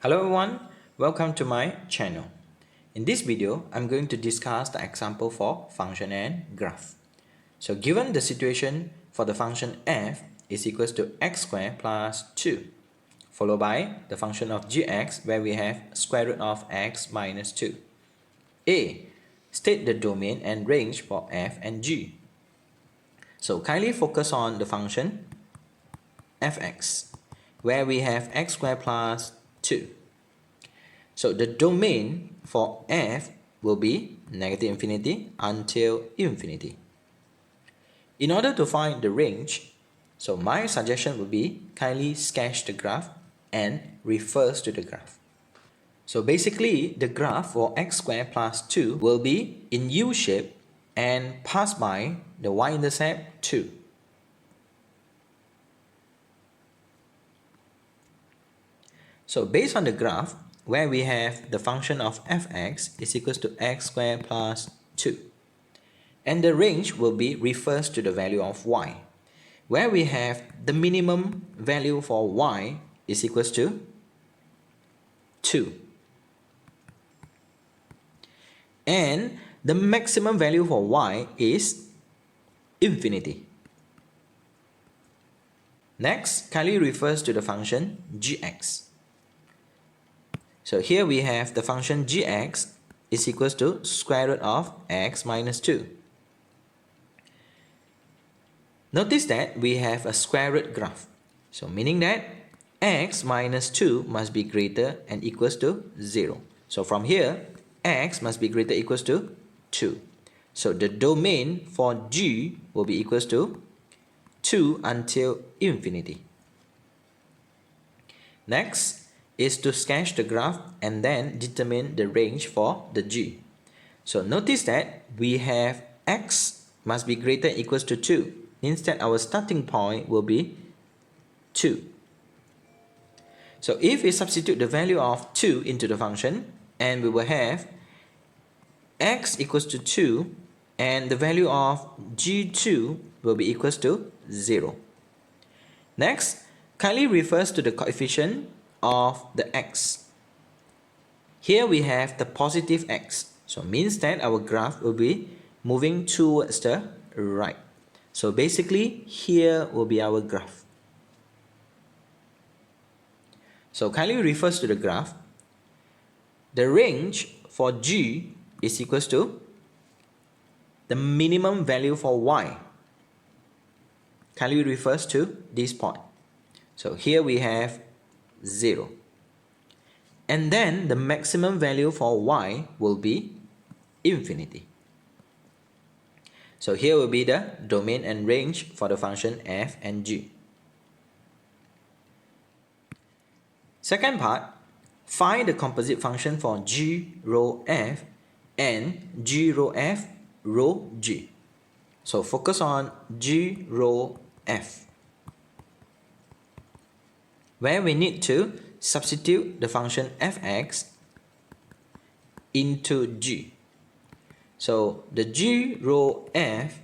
Hello everyone, welcome to my channel. In this video, I'm going to discuss the example for function and graph. So given the situation for the function f is equals to x squared plus 2, followed by the function of gx where we have square root of x minus 2. A. State the domain and range for f and g. So kindly focus on the function fx where we have x squared plus 2. So the domain for f will be negative infinity until infinity. In order to find the range, so my suggestion would be kindly sketch the graph and refers to the graph. So basically, the graph for x squared plus 2 will be in U shape and pass by the y-intercept 2. So based on the graph, where we have the function of fx is equals to x squared plus 2. And the range will be refers to the value of y, where we have the minimum value for y is equals to 2. And the maximum value for y is infinity. Next, kindly refers to the function gx. So here we have the function gx is equals to square root of x minus 2. Notice that we have a square root graph. So meaning that x minus 2 must be greater and equals to 0. So from here, x must be greater equals to 2. So the domain for g will be equals to 2 until infinity. Next is to sketch the graph and then determine the range for the g. So notice that we have x must be greater equals to 2. Instead, our starting point will be 2. So if we substitute the value of 2 into the function, and we will have x equals to 2 and the value of g2 will be equals to 0. Next, kindly refers to the coefficient of the x. Here we have the positive x, so means that our graph will be moving towards the right. So basically here will be our graph. So kindly refers to the graph. The range for g is equals to the minimum value for y. Kindly refers to this point. So here we have 0. And then the maximum value for y will be infinity. So here will be the domain and range for the function f and g. Second part, find the composite function for g rho f and g rho f rho g. So focus on g rho f, where we need to substitute the function fx into g. So the g rho f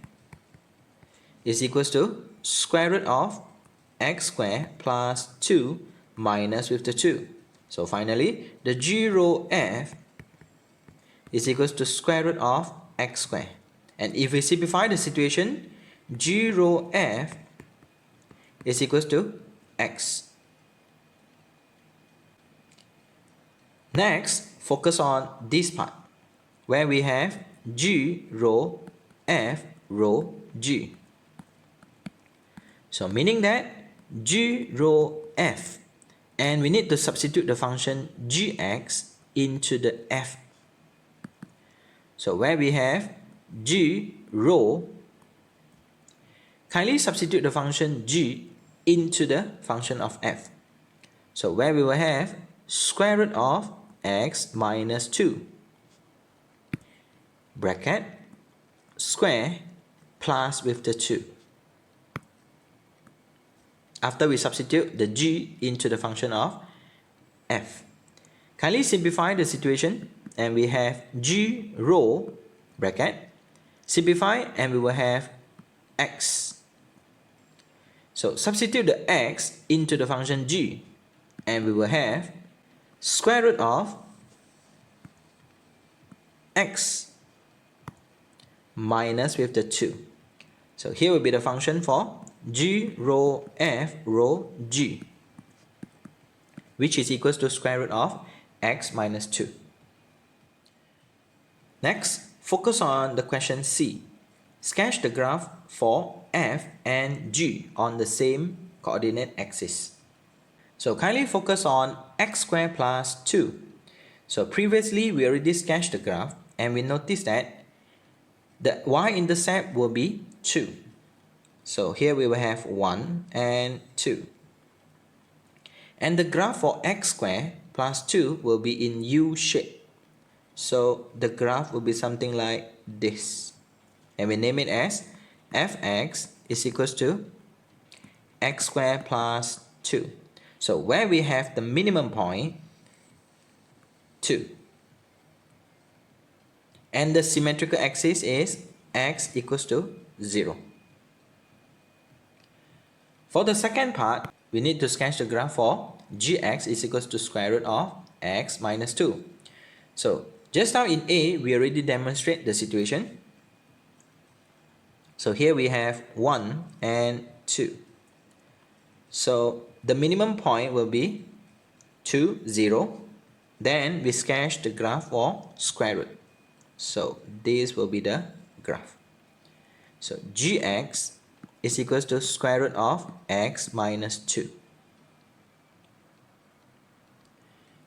is equals to square root of x squared plus 2 minus with the 2. So finally, the g rho f is equals to square root of x squared. And if we simplify the situation, g rho f is equals to x. Next, focus on this part, where we have g rho f rho g. So meaning that g rho f, and we need to substitute the function gx into the f. So where we have g rho, kindly substitute the function g into the function of f. So where we will have square root of x minus 2 bracket square plus with the 2. After we substitute the g into the function of f. Kindly simplify the situation and we have g rho bracket simplify and we will have x. So substitute the x into the function g and we will have square root of x minus with the 2. So here will be the function for g rho f rho g, which is equals to square root of x minus 2. Next, focus on the question C. Sketch the graph for f and g on the same coordinate axis. So kindly focus on x squared plus 2. So previously we already sketched the graph and we noticed that the y-intercept will be 2. So here we will have 1 and 2. And the graph for x squared plus 2 will be in U shape. So the graph will be something like this. And we name it as fx is equals to x squared plus 2. So where we have the minimum point, 2. And the symmetrical axis is x equals to 0. For the second part, we need to sketch the graph for gx is equals to square root of x minus 2. So just now in A, we already demonstrate the situation. So here we have 1 and 2. So the minimum point will be 2, 0. Then we sketch the graph for square root. So this will be the graph. So gx is equals to square root of x minus 2.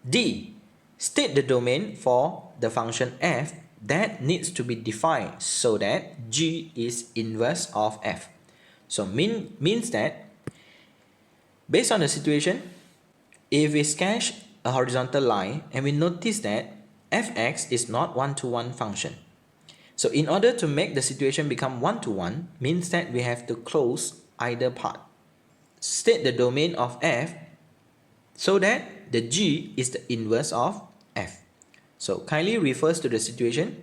D. State the domain for the function f that needs to be defined so that g is inverse of f. So means that based on the situation, if we sketch a horizontal line and we notice that fx is not one-to-one function. So in order to make the situation become one-to-one means that we have to close either part. State the domain of f so that the g is the inverse of f. So kindly refers to the situation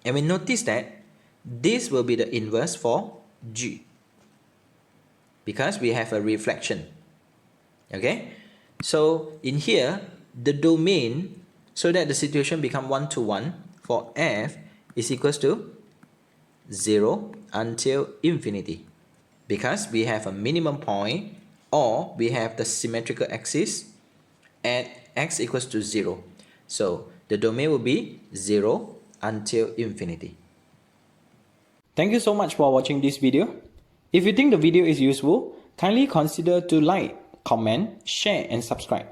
and we notice that this will be the inverse for g because we have a reflection. Okay, so in here the domain so that the situation become one-to-one for f is equals to 0 until infinity because we have a minimum point or we have the symmetrical axis at x equals to 0. So the domain will be 0 until infinity. Thank you so much for watching this video. If you think the video is useful, kindly consider to like, comment, share and subscribe.